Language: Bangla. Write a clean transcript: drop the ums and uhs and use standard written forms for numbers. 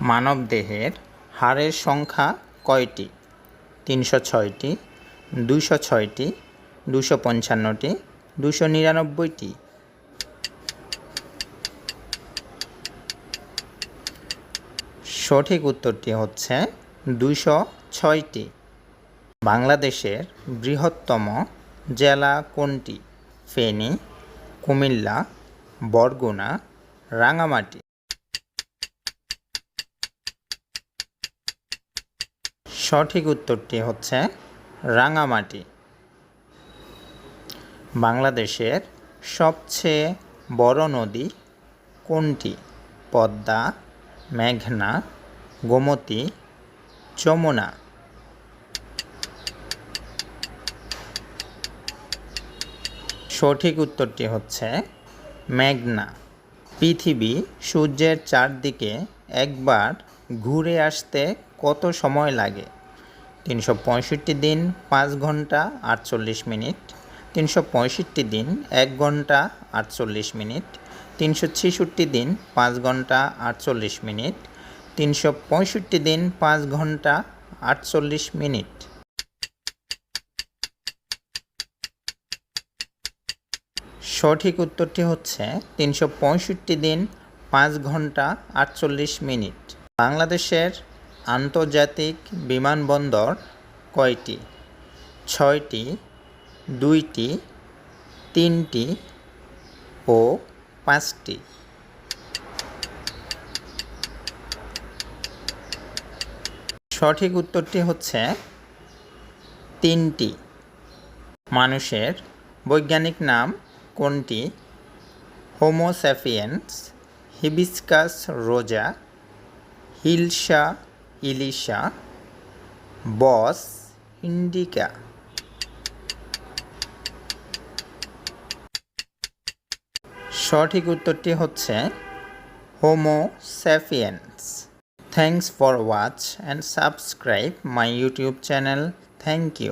মানবদেহের হাড়ের সংখ্যা কয়টি? ৩০৬টি, ২০৬টি, ২৫৫টি, ২৯৯টি। সঠিক উত্তরটি হচ্ছে ২০৬টি। বাংলাদেশের বৃহত্তম জেলা কোনটি? ফেনী, কুমিল্লা, বরগুনা, রাঙ্গামাটি। সঠিক উত্তরটি হচ্ছে রাঙ্গামাটি। বাংলাদেশের সবচেয়ে বড় নদী কোনটি? পদ্মা, মেঘনা, গোমতী, যমুনা। সঠিক উত্তরটি হচ্ছে মেঘনা। পৃথিবী সূর্যের চারদিকে একবার ঘুরে আসতে কত সময় লাগে? ৩৬৫ দিন ৫ ঘন্টা ৪৮ মিনিট, ৩৬৫ দিন ১ ঘন্টা ৪৮ মিনিট, ৩৬৬ দিন ৫ ঘন্টা ৪৮ মিনিট, ৩৬৫ দিন ৫ ঘন্টা ৪৮ মিনিট। সঠিক উত্তরটি হচ্ছে ৩৬৫ দিন ৫ ঘন্টা ৪৮ মিনিট। বাংলাদেশের আন্তর্জাতিক বিমানবন্দর কয়টি? ৬টি, ২টি, ৩টি ও ৫টি। সঠিক উত্তরটি হচ্ছে ৩টি। মানুষের বৈজ্ঞানিক নাম কোনটি? হোমো স্যাপিয়েন্স, হিবিস্কাস রোজা, হিলসা ইলিশা, বস ইন্ডিকা। সঠিক উত্তরটি হচ্ছে Homo sapiens. Thanks for watch and subscribe my YouTube channel. Thank you.